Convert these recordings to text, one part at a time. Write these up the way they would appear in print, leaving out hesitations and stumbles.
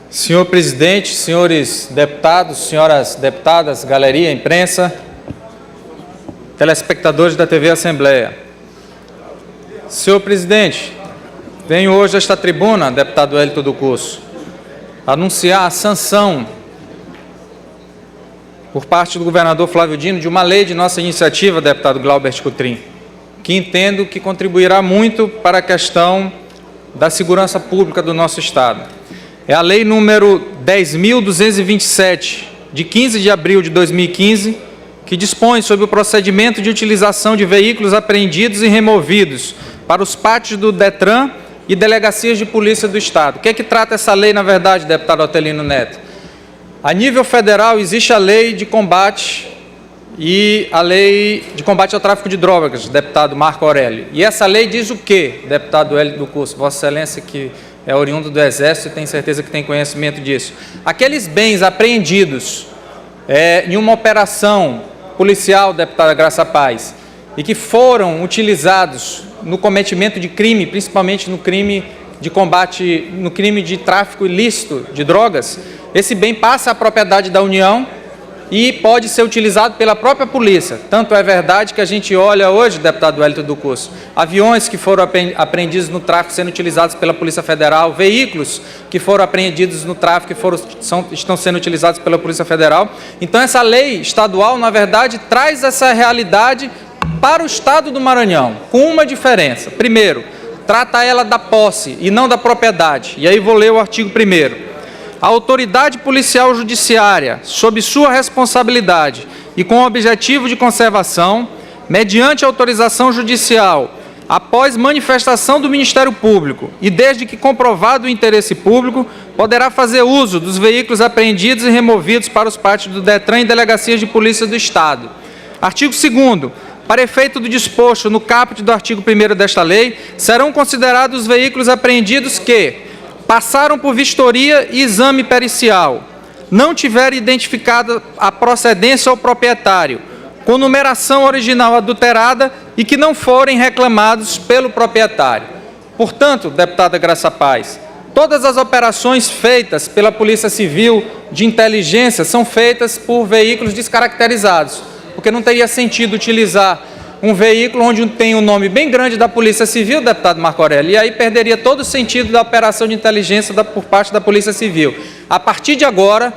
Senhor presidente, senhores deputados, senhoras deputadas, galeria, imprensa, telespectadores da TV Assembleia. Senhor presidente, venho hoje a esta tribuna, deputado Hélito do Curso, anunciar a sanção por parte do governador Flávio Dino de uma lei de nossa iniciativa, deputado Glaubert Coutrin, que entendo que contribuirá muito para a questão da segurança pública do nosso Estado. É a lei número 10.227, de 15 de abril de 2015, que dispõe sobre o procedimento de utilização de veículos apreendidos e removidos para os pátios do DETRAN e delegacias de polícia do Estado. O que é que trata essa lei, na verdade, deputado Otelino Neto? A nível federal, existe a lei de combate e a lei de combate ao tráfico de drogas, deputado Marco Aurélio. E essa lei diz o quê, deputado Hélito do Curso? Vossa Excelência, que é oriundo do Exército e tem certeza que tem conhecimento disso. Aqueles bens apreendidos em uma operação policial, deputada Graça Paz, e que foram utilizados no cometimento de crime, principalmente no crime de combate, no crime de tráfico ilícito de drogas, esse bem passa à propriedade da União e pode ser utilizado pela própria polícia. Tanto é verdade que a gente olha hoje, deputado Hélito do Curso, aviões que foram apreendidos no tráfico sendo utilizados pela Polícia Federal, veículos que foram apreendidos no tráfico e estão sendo utilizados pela Polícia Federal. Então, essa lei estadual, na verdade, traz essa realidade para o Estado do Maranhão, com uma diferença. Primeiro, trata ela da posse e não da propriedade. E aí vou ler o artigo 1º. A autoridade policial judiciária, sob sua responsabilidade e com o objetivo de conservação, mediante autorização judicial, após manifestação do Ministério Público e desde que comprovado o interesse público, poderá fazer uso dos veículos apreendidos e removidos para os pátios do DETRAN e delegacias de polícia do Estado. Artigo 2º. Para efeito do disposto no caput do artigo 1º desta lei, serão considerados os veículos apreendidos que passaram por vistoria e exame pericial, não tiver identificada a procedência ao proprietário, com numeração original adulterada e que não forem reclamados pelo proprietário. Portanto, deputada Graça Paz, todas as operações feitas pela Polícia Civil de inteligência são feitas por veículos descaracterizados, porque não teria sentido utilizar um veículo onde tem um nome bem grande da Polícia Civil, deputado Marco Aurélio, e aí perderia todo o sentido da operação de inteligência por parte da Polícia Civil. A partir de agora,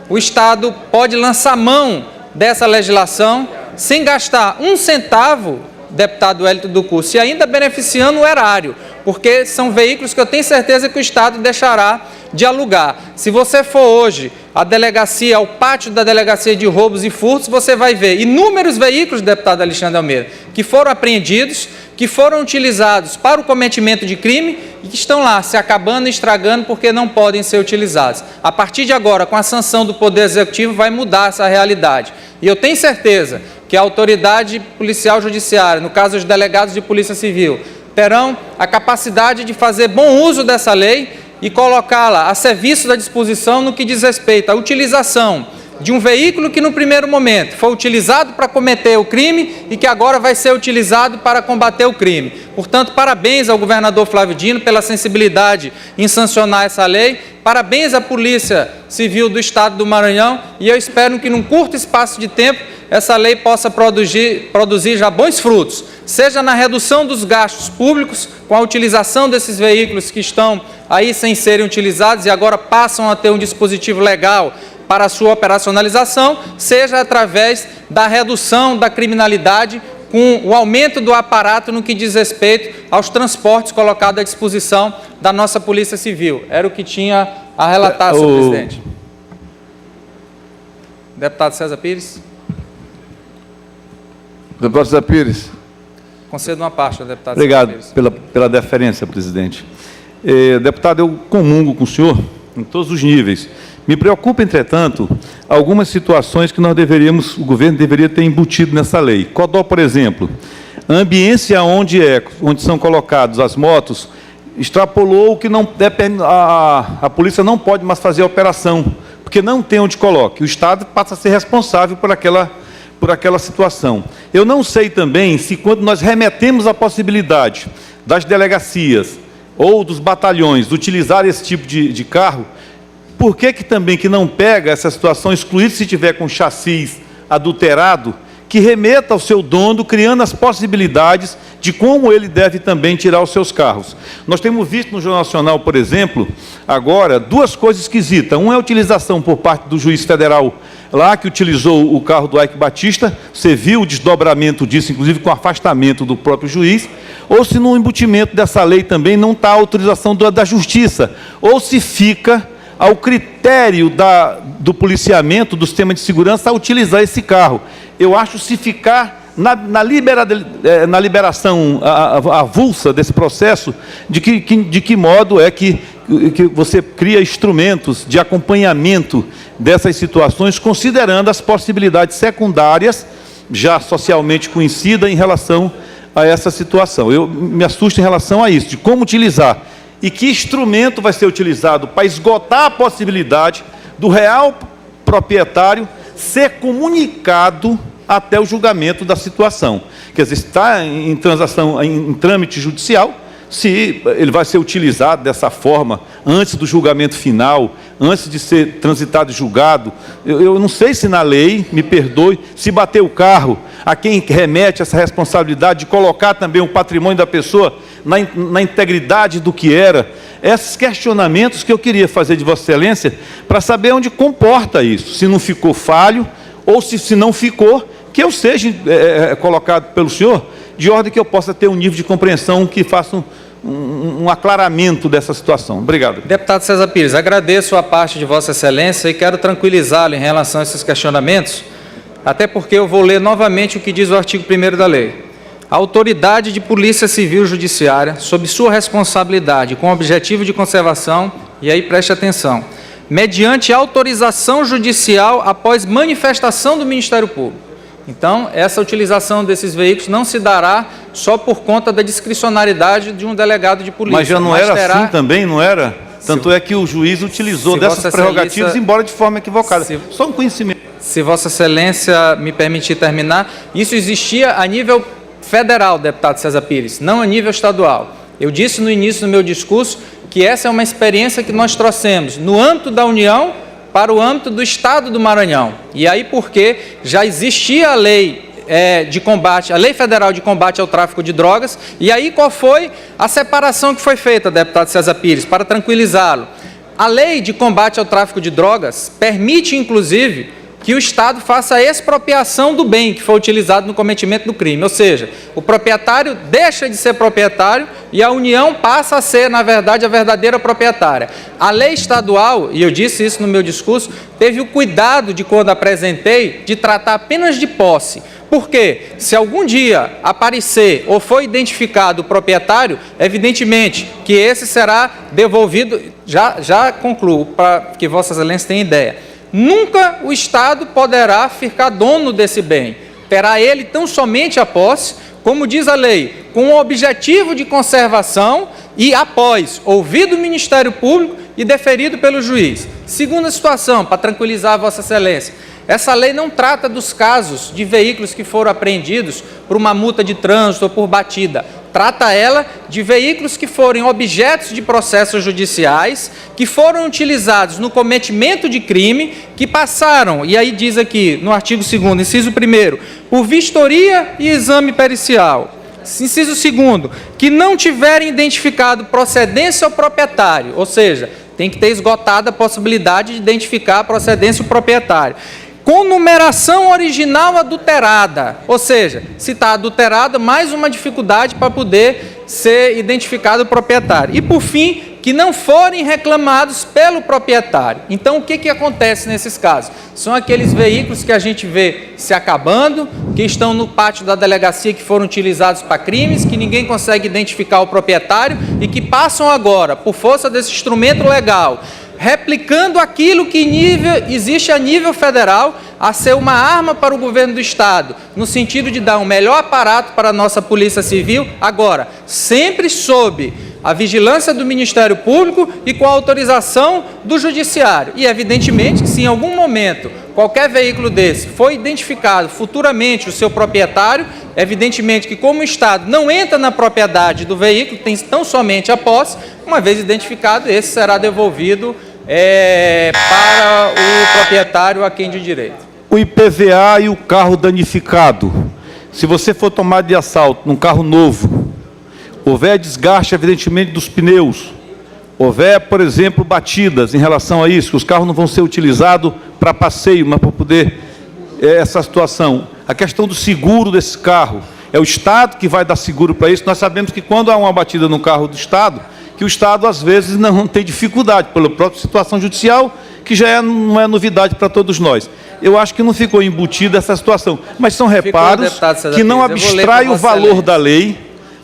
o Estado pode lançar mão dessa legislação sem gastar um centavo, deputado Hélito do Curso, e ainda beneficiando o erário, porque são veículos que eu tenho certeza que o Estado deixará de alugar. Se você for hoje à delegacia, ao pátio da delegacia de roubos e furtos, você vai ver inúmeros veículos, deputado Alexandre Almeida, que foram apreendidos, que foram utilizados para o cometimento de crime e que estão lá se acabando e estragando porque não podem ser utilizados. A partir de agora, com a sanção do Poder Executivo, vai mudar essa realidade. E eu tenho certeza que a autoridade policial judiciária, no caso os delegados de Polícia Civil, terão a capacidade de fazer bom uso dessa lei e colocá-la a serviço da disposição no que diz respeito à utilização de um veículo que no primeiro momento foi utilizado para cometer o crime e que agora vai ser utilizado para combater o crime. Portanto, parabéns ao governador Flávio Dino pela sensibilidade em sancionar essa lei, parabéns à Polícia Civil do Estado do Maranhão e eu espero que num curto espaço de tempo essa lei possa produzir já bons frutos, seja na redução dos gastos públicos, com a utilização desses veículos que estão aí sem serem utilizados e agora passam a ter um dispositivo legal para a sua operacionalização, seja através da redução da criminalidade com o aumento do aparato no que diz respeito aos transportes colocados à disposição da nossa Polícia Civil. Era o que tinha a relatar, senhor presidente. Deputado César Pires. Deputado César Pires. Concedo uma parte ao deputado Obrigado César Pires. pela deferência, presidente. Deputado, eu comungo com o senhor em todos os níveis. Me preocupa, entretanto, algumas situações que o governo deveria ter embutido nessa lei. Codó, por exemplo, a ambiência onde são colocados as motos, extrapolou que não a polícia não pode mais fazer a operação, porque não tem onde coloque. O Estado passa a ser responsável por aquela situação. Eu não sei também se, quando nós remetemos a possibilidade das delegacias ou dos batalhões utilizar esse tipo de carro, por que também que não pega essa situação, excluído se tiver com chassis adulterado, que remeta ao seu dono, criando as possibilidades de como ele deve também tirar os seus carros. Nós temos visto no Jornal Nacional, por exemplo, agora, duas coisas esquisitas. Uma é a utilização por parte do juiz federal, lá que utilizou o carro do Ike Batista, você viu o desdobramento disso, inclusive com afastamento do próprio juiz, ou se no embutimento dessa lei também não está a autorização da justiça, ou se fica ao critério do policiamento, do sistema de segurança, a utilizar esse carro. Eu acho que se ficar na liberação avulsa desse processo, de que modo é que você cria instrumentos de acompanhamento dessas situações, considerando as possibilidades secundárias, já socialmente conhecidas, em relação a essa situação. Eu me assusto em relação a isso, de como utilizar. E que instrumento vai ser utilizado para esgotar a possibilidade do real proprietário ser comunicado até o julgamento da situação. Quer dizer, está em transação, em trâmite judicial, se ele vai ser utilizado dessa forma antes do julgamento final, antes de ser transitado e julgado. Eu não sei se na lei, me perdoe, se bater o carro, a quem remete essa responsabilidade de colocar também o patrimônio da pessoa na integridade do que era. Esses questionamentos que eu queria fazer de Vossa Excelência, para saber onde comporta isso, se não ficou falho, ou se não ficou, que eu seja colocado pelo senhor, de ordem que eu possa ter um nível de compreensão que faça um aclaramento dessa situação. Obrigado. Deputado César Pires, agradeço a parte de Vossa Excelência e quero tranquilizá-lo em relação a esses questionamentos, até porque eu vou ler novamente o que diz o artigo 1º da lei. A autoridade de polícia civil judiciária, sob sua responsabilidade, com objetivo de conservação, e aí preste atenção, mediante autorização judicial após manifestação do Ministério Público. Então, essa utilização desses veículos não se dará só por conta da discricionariedade de um delegado de polícia. Mas já não era assim também, não era? Tanto é que o juiz utilizou dessas prerrogativas, embora de forma equivocada. Só um conhecimento. Se Vossa Excelência me permitir terminar, isso existia a nível federal, deputado César Pires, não a nível estadual. Eu disse no início do meu discurso que essa é uma experiência que nós trouxemos no âmbito da União para o âmbito do Estado do Maranhão. E aí porque já existia a lei de combate, a Lei Federal de Combate ao Tráfico de Drogas, e aí qual foi a separação que foi feita, deputado César Pires, para tranquilizá-lo? A Lei de Combate ao Tráfico de Drogas permite, inclusive, que o Estado faça a expropriação do bem que foi utilizado no cometimento do crime. Ou seja, o proprietário deixa de ser proprietário e a União passa a ser, na verdade, a verdadeira proprietária. A lei estadual, e eu disse isso no meu discurso, teve o cuidado de, quando apresentei, de tratar apenas de posse. Porque, se algum dia aparecer ou for identificado o proprietário, evidentemente que esse será devolvido, já concluo, para que Vossa Excelência tenha ideia. Nunca o Estado poderá ficar dono desse bem. Terá ele tão somente a posse, como diz a lei, com o objetivo de conservação e após ouvido o Ministério Público e deferido pelo juiz. Segunda situação, para tranquilizar Vossa Excelência, essa lei não trata dos casos de veículos que foram apreendidos por uma multa de trânsito ou por batida. Trata ela de veículos que forem objetos de processos judiciais, que foram utilizados no cometimento de crime, que passaram, e aí diz aqui no artigo 2º, inciso 1º, por vistoria e exame pericial. Inciso 2º, que não tiverem identificado procedência ao proprietário, ou seja, tem que ter esgotado a possibilidade de identificar a procedência do proprietário. Com numeração original adulterada, ou seja, se está adulterada, mais uma dificuldade para poder ser identificado o proprietário. E, por fim, que não forem reclamados pelo proprietário. Então, o que acontece nesses casos? São aqueles veículos que a gente vê se acabando, que estão no pátio da delegacia, que foram utilizados para crimes, que ninguém consegue identificar o proprietário e que passam agora, por força desse instrumento legal, replicando aquilo que existe a nível federal, a ser uma arma para o governo do Estado, no sentido de dar um melhor aparato para a nossa Polícia Civil, agora, sempre sob a vigilância do Ministério Público e com a autorização do Judiciário. E, evidentemente, que se em algum momento qualquer veículo desse for identificado futuramente o seu proprietário, evidentemente que, como o Estado não entra na propriedade do veículo, tem tão somente a posse, uma vez identificado, esse será devolvido para o proprietário a quem de direito. O IPVA e o carro danificado. Se você for tomado de assalto num carro novo, houver desgaste, evidentemente, dos pneus, houver, por exemplo, batidas em relação a isso, que os carros não vão ser utilizados para passeio, mas para poder essa situação. A questão do seguro desse carro, é o Estado que vai dar seguro para isso. Nós sabemos que quando há uma batida no carro do Estado, que o Estado, às vezes, não tem dificuldade, pela própria situação judicial, que já não é novidade para todos nós. Eu acho que não ficou embutida essa situação. Mas são reparos que não abstraem o valor da lei.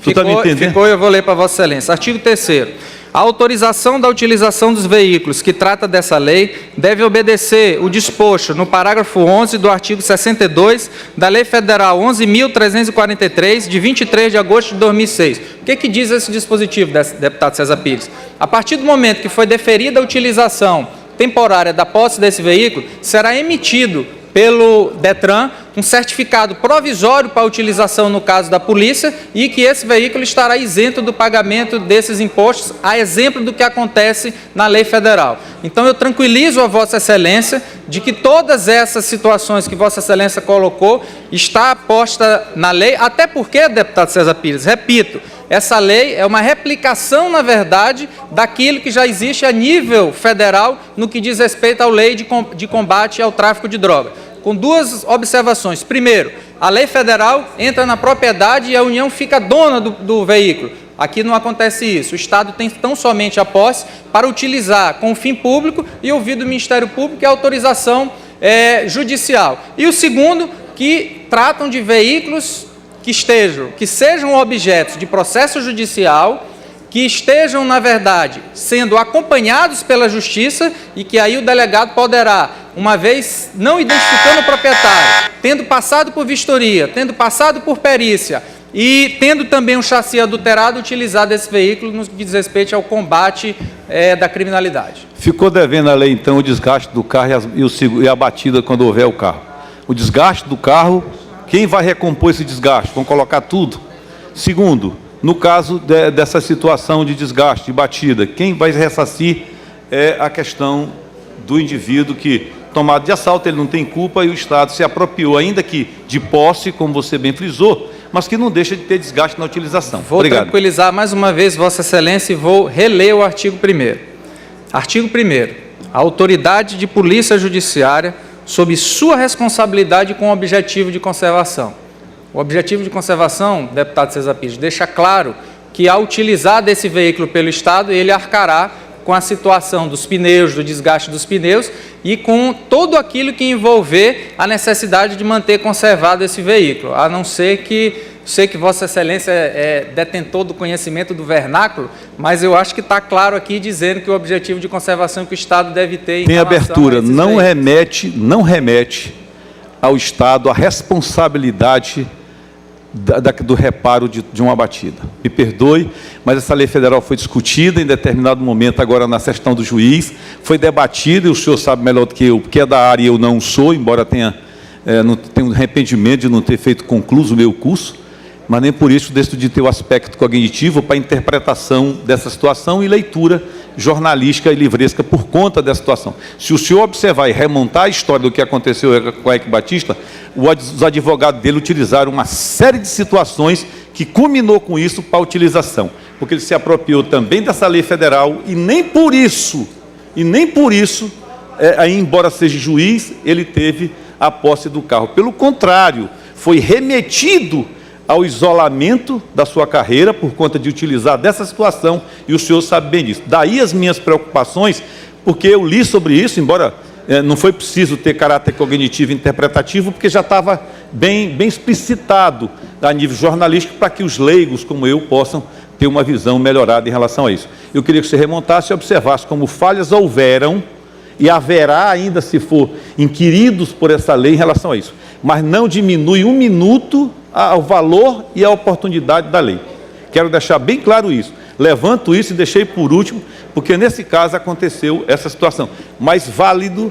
Tu está me entendendo? Ficou, eu vou ler para Vossa Excelência. Artigo 3º. A autorização da utilização dos veículos que trata dessa lei deve obedecer o disposto no parágrafo 11 do artigo 62 da Lei Federal 11.343, de 23 de agosto de 2006. O que diz esse dispositivo, deputado César Pires? A partir do momento que foi deferida a utilização temporária da posse desse veículo, será emitido pelo DETRAN um certificado provisório para utilização no caso da polícia e que esse veículo estará isento do pagamento desses impostos, a exemplo do que acontece na lei federal. Então eu tranquilizo a Vossa Excelência de que todas essas situações que Vossa Excelência colocou está posta na lei, até porque, deputado César Pires, repito, essa lei é uma replicação, na verdade, daquilo que já existe a nível federal no que diz respeito à lei de combate ao tráfico de droga. Com duas observações. Primeiro, a lei federal entra na propriedade e a União fica dona do veículo. Aqui não acontece isso. O Estado tem tão somente a posse para utilizar com fim público e ouvir do Ministério Público e autorização judicial. E o segundo, que tratam de veículos que sejam objetos de processo judicial, que estejam, na verdade, sendo acompanhados pela Justiça e que aí o delegado poderá, uma vez não identificando o proprietário, tendo passado por vistoria, tendo passado por perícia e tendo também um chassi adulterado, utilizar desse veículo no que diz respeito ao combate da criminalidade. Ficou devendo a lei, então, o desgaste do carro e a batida quando houver o carro. O desgaste do carro, quem vai recompor esse desgaste? Vão colocar tudo? Segundo, no caso dessa situação de desgaste, de batida, quem vai ressarcir é a questão do indivíduo que, tomado de assalto, ele não tem culpa e o Estado se apropriou, ainda que de posse, como você bem frisou, mas que não deixa de ter desgaste na utilização. Vou tranquilizar mais uma vez Vossa Excelência e vou reler o artigo 1º. Artigo 1º. A autoridade de polícia judiciária, sob sua responsabilidade com o objetivo de conservação. O objetivo de conservação, deputado César Pires, deixa claro que, ao utilizar desse veículo pelo Estado, ele arcará com a situação dos pneus, do desgaste dos pneus e com todo aquilo que envolver a necessidade de manter conservado esse veículo, a não ser que, sei que Vossa Excelência é detentor do conhecimento do vernáculo, mas eu acho que está claro aqui dizendo que o objetivo de conservação que o Estado deve ter... Tem abertura, não remete ao Estado a responsabilidade do reparo de uma batida. Me perdoe, mas essa lei federal foi discutida em determinado momento, agora na sessão do juiz, foi debatida, e o senhor sabe melhor do que eu, porque é da área e eu não sou, embora tenha um arrependimento de não ter feito concluso o meu curso, mas nem por isso deixo de ter o aspecto cognitivo para a interpretação dessa situação e leitura jornalística e livresca por conta dessa situação. Se o senhor observar e remontar a história do que aconteceu com o Eike Batista, os advogados dele utilizaram uma série de situações que culminou com isso para a utilização, porque ele se apropriou também dessa lei federal e nem por isso, embora seja juiz, ele teve a posse do carro. Pelo contrário, foi remetido ao isolamento da sua carreira por conta de utilizar dessa situação, e o senhor sabe bem disso. Daí as minhas preocupações, porque eu li sobre isso, embora não foi preciso ter caráter cognitivo e interpretativo, porque já estava bem explicitado a nível jornalístico para que os leigos como eu possam ter uma visão melhorada em relação a isso. Eu queria que você remontasse e observasse como falhas houveram e haverá ainda, se for inquiridos por essa lei em relação a isso. Mas não diminui um minuto ao valor e à oportunidade da lei. Quero deixar bem claro isso. Levanto isso e deixei por último, porque nesse caso aconteceu essa situação. Mas válido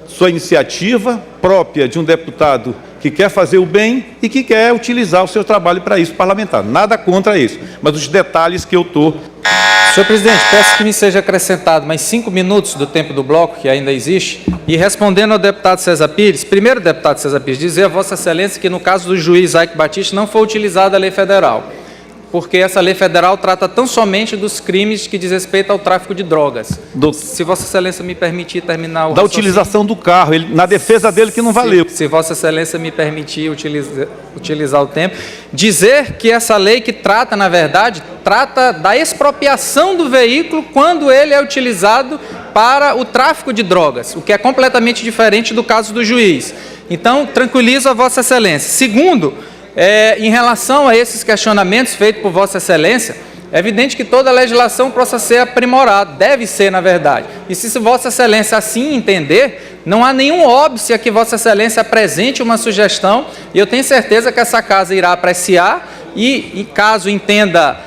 sua iniciativa própria de um deputado que que quer fazer o bem e que quer utilizar o seu trabalho para isso, parlamentar. Nada contra isso, mas os detalhes que eu estou... Senhor presidente, peço que me seja acrescentado mais 5 minutos do tempo do bloco, que ainda existe, e respondendo ao deputado César Pires, primeiro, deputado César Pires, dizer a Vossa Excelência que no caso do juiz Ike Batista não foi utilizada a lei federal, porque essa lei federal trata tão somente dos crimes que diz respeito ao tráfico de drogas. Se Vossa Excelência me permitir terminar o da utilização do carro, na defesa dele que não valeu. Se Vossa Excelência me permitir utilizar o tempo, dizer que essa lei que trata, na verdade, trata da expropriação do veículo quando ele é utilizado para o tráfico de drogas, o que é completamente diferente do caso do juiz. Então, tranquilizo a Vossa Excelência. Segundo, em relação a esses questionamentos feitos por Vossa Excelência, é evidente que toda a legislação possa ser aprimorada, deve ser, na verdade. E se Vossa Excelência assim entender, não há nenhum óbice a que Vossa Excelência apresente uma sugestão, e eu tenho certeza que essa casa irá apreciar e caso entenda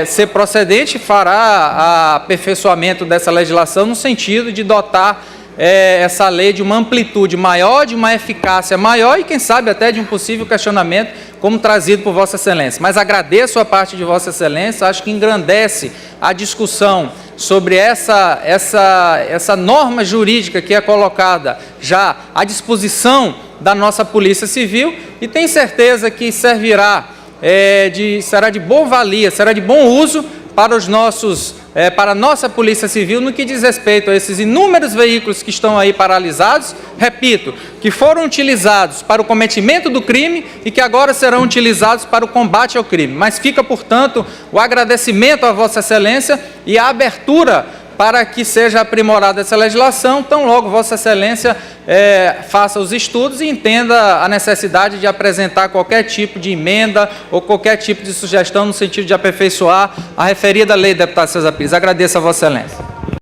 ser procedente, fará aperfeiçoamento dessa legislação no sentido de dotar essa lei de uma amplitude maior, de uma eficácia maior e, quem sabe, até de um possível questionamento como trazido por Vossa Excelência. Mas agradeço a parte de Vossa Excelência, acho que engrandece a discussão sobre essa norma jurídica que é colocada já à disposição da nossa Polícia Civil e tenho certeza que será de boa valia, será de bom uso para a nossa Polícia Civil no que diz respeito a esses inúmeros veículos que estão aí paralisados, repito, que foram utilizados para o cometimento do crime e que agora serão utilizados para o combate ao crime. Mas fica, portanto, o agradecimento a Vossa Excelência e a abertura para que seja aprimorada essa legislação, tão logo Vossa Excelência faça os estudos e entenda a necessidade de apresentar qualquer tipo de emenda ou qualquer tipo de sugestão no sentido de aperfeiçoar a referida lei, deputado César Pires. Agradeço a Vossa Excelência.